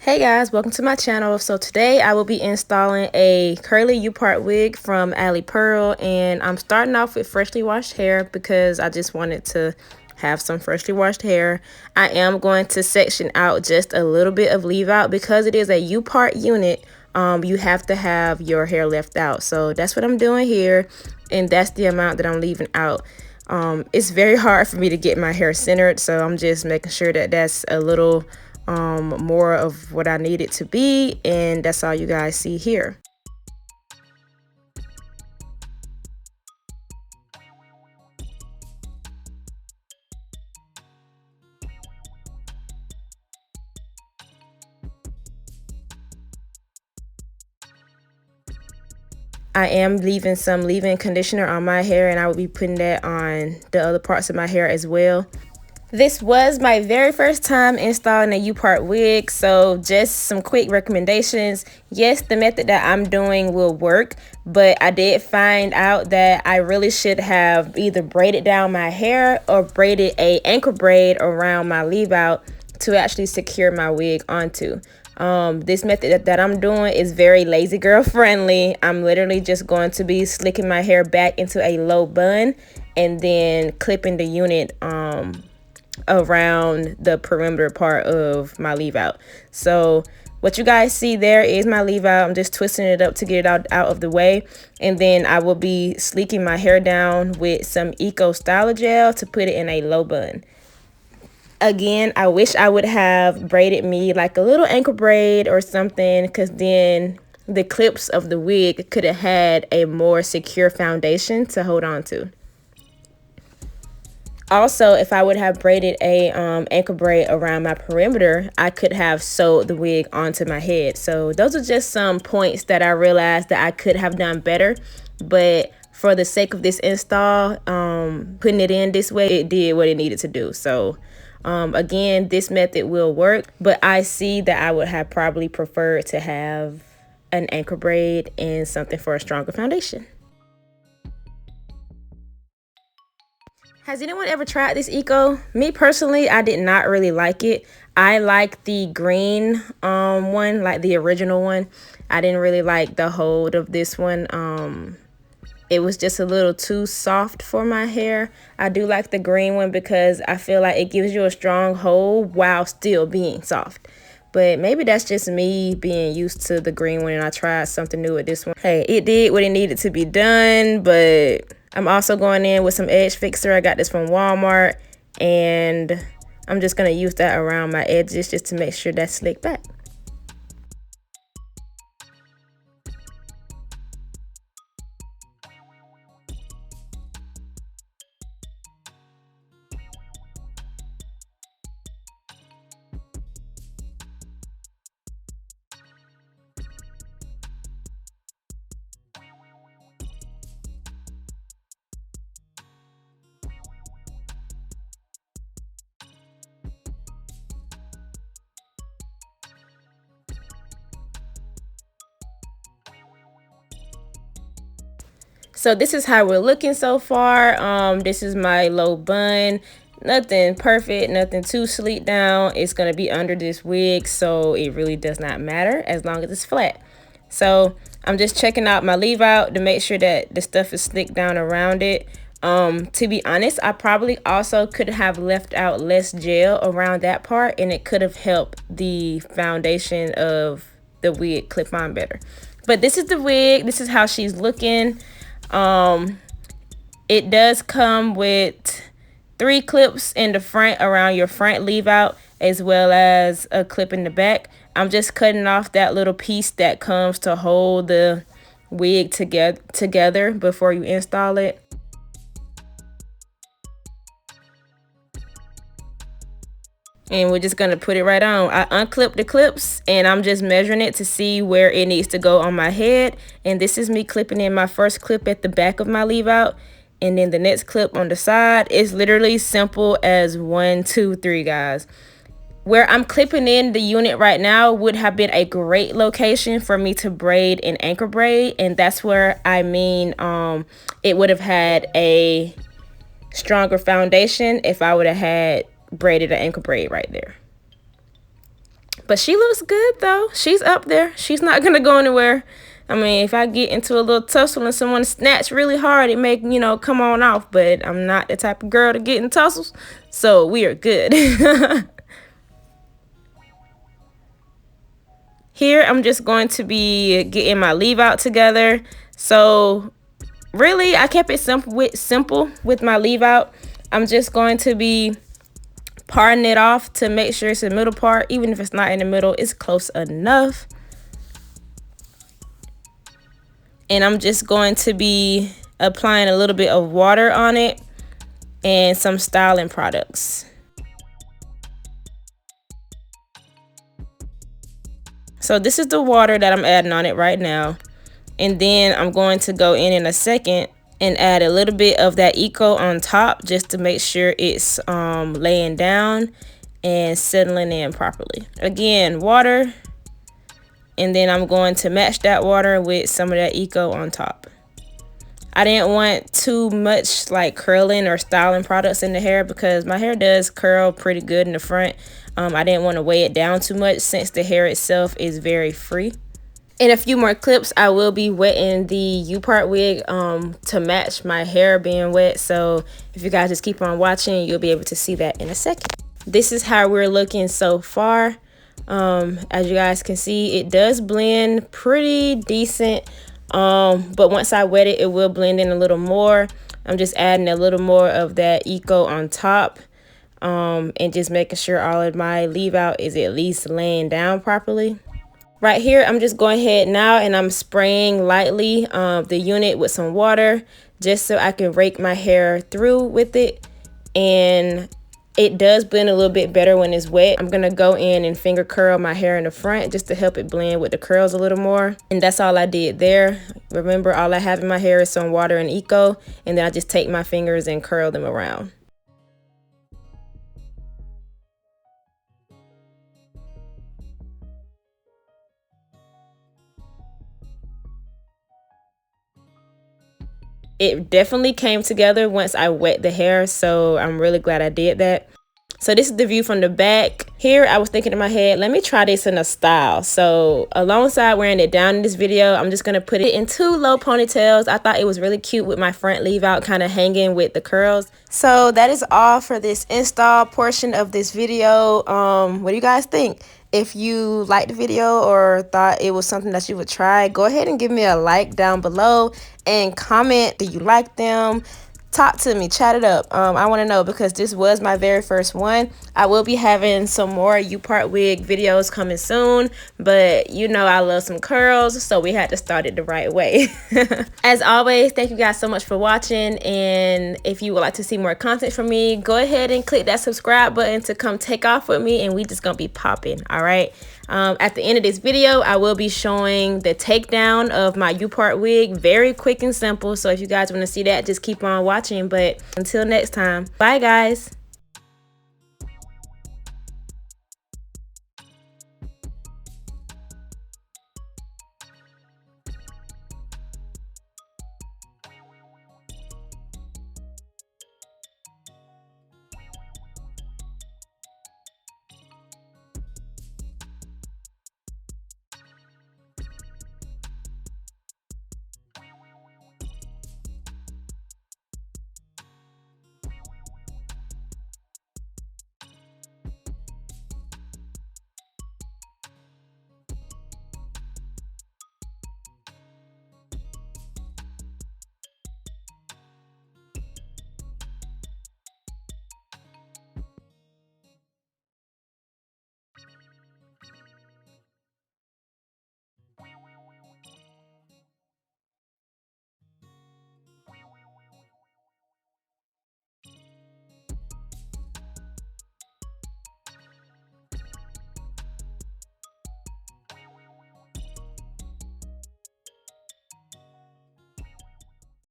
Hey guys, welcome to my channel. So today I will be installing a curly U-part wig from Alipearl, and I'm starting off with freshly washed hair because I just wanted to have some freshly washed hair. I am going to section out just a little bit of leave out because it is a U-part unit. You have to have your hair left out. So that's what I'm doing here, and that's the amount that I'm leaving out. It's very hard for me to get my hair centered, so I'm just making sure that that's a little more of what I need it to be, and that's all you guys see here. I am leaving some leave-in conditioner on my hair, and I will be putting that on the other parts of my hair as well. This was my very first time installing a U-part wig, so just some quick recommendations. Yes, the method that I'm doing will work, but I did find out that I really should have either braided down my hair or braided a ankle braid around my leave out to actually secure my wig onto. This method that I'm doing is very lazy girl friendly. I'm literally just going to be slicking my hair back into a low bun and then clipping the unit around the perimeter part of my leave out. So what you guys see there is my leave out. I'm just twisting it up to get it out of the way, and then I will be sleeking my hair down with some Eco Styler gel to put it in a low bun. Again, I wish I would have braided me like a little ankle braid or something, because then the clips of the wig could have had a more secure foundation to hold on to. Also, if I would have braided a ankle braid around my perimeter, I could have sewed the wig onto my head. So those are just some points that I realized that I could have done better. But for the sake of this install, putting it in this way, it did what it needed to do. So again, this method will work, but I see that I would have probably preferred to have an ankle braid and something for a stronger foundation. Has anyone ever tried this Eco? Me personally, I did not really like it. I like the green one, like the original one. I didn't really like the hold of this one. It was just a little too soft for my hair. I do like the green one because I feel like it gives you a strong hold while still being soft. But maybe that's just me being used to the green one and I tried something new with this one. Hey, it did what it needed to be done, but I'm also going in with some edge fixer. I got this from Walmart, and I'm just going to use that around my edges just to make sure that's slicked back. So this is how we're looking so far. This is my low bun. Nothing perfect, nothing too sleek down. It's going to be under this wig, so it really does not matter as long as it's flat. So I'm just checking out my leave out to make sure that the stuff is slicked down around it. To be honest, I probably also could have left out less gel around that part, and it could have helped the foundation of the wig clip on better. But this is the wig. This is how she's looking. It does come with 3 clips in the front around your front leave out, as well as a clip in the back. I'm just cutting off that little piece that comes to hold the wig together before you install it. And we're just going to put it right on. I unclipped the clips and I'm just measuring it to see where it needs to go on my head. And this is me clipping in my first clip at the back of my leave out. And then the next clip on the side. It's literally simple as 1, 2, 3, guys. Where I'm clipping in the unit right now would have been a great location for me to braid an ankle braid. And that's where I mean it would have had a stronger foundation if I would have had braided an ankle braid right there. But she looks good though. She's up there. She's not gonna go anywhere. I mean, if I get into a little tussle and someone snatch really hard, it may, you know, come on off. But I'm not the type of girl to get in tussles, so we are good. Here, I'm just going to be getting my leave out together. So really, I kept it simple with my leave out. I'm just going to be parting it off to make sure it's the middle part. Even if it's not in the middle, it's close enough. And I'm just going to be applying a little bit of water on it and some styling products. So this is the water that I'm adding on it right now. And then I'm going to go in a second and add a little bit of that Eco on top just to make sure it's laying down and settling in properly. Again, water. And then I'm going to match that water with some of that Eco on top. I didn't want too much like curling or styling products in the hair because my hair does curl pretty good in the front. I didn't want to weigh it down too much since the hair itself is very free. In a few more clips, I will be wetting the U-part wig to match my hair being wet. So if you guys just keep on watching, you'll be able to see that in a second. This is how we're looking so far. As you guys can see, it does blend pretty decent. But once I wet it, it will blend in a little more. I'm just adding a little more of that Eco on top. And just making sure all of my leave out is at least laying down properly. Right here, I'm just going ahead now and I'm spraying lightly the unit with some water just so I can rake my hair through with it. And it does blend a little bit better when it's wet. I'm gonna go in and finger curl my hair in the front just to help it blend with the curls a little more. And that's all I did there. Remember, all I have in my hair is some water and Eco, and then I just take my fingers and curl them around. It definitely came together once I wet the hair, so I'm really glad I did that. So this is the view from the back. Here I was thinking in my head, let me try this in a style. So alongside wearing it down in this video, I'm just gonna put it in 2 low ponytails. I thought it was really cute with my front leave out kind of hanging with the curls. So that is all for this install portion of this video. What do you guys think? If you liked the video or thought it was something that you would try, go ahead and give me a like down below and comment, do you like them? Talk to me, chat it up. I want to know because this was my very first one. I will be having some more U-part wig videos coming soon, but you know I love some curls, so we had to start it the right way. As always, thank you guys so much for watching, and if you would like to see more content from me, go ahead and click that subscribe button to come take off with me, and we just gonna be popping. All right. At the end of this video, I will be showing the takedown of my U-part wig. Very quick and simple. So if you guys want to see that, just keep on watching. But until next time, bye guys.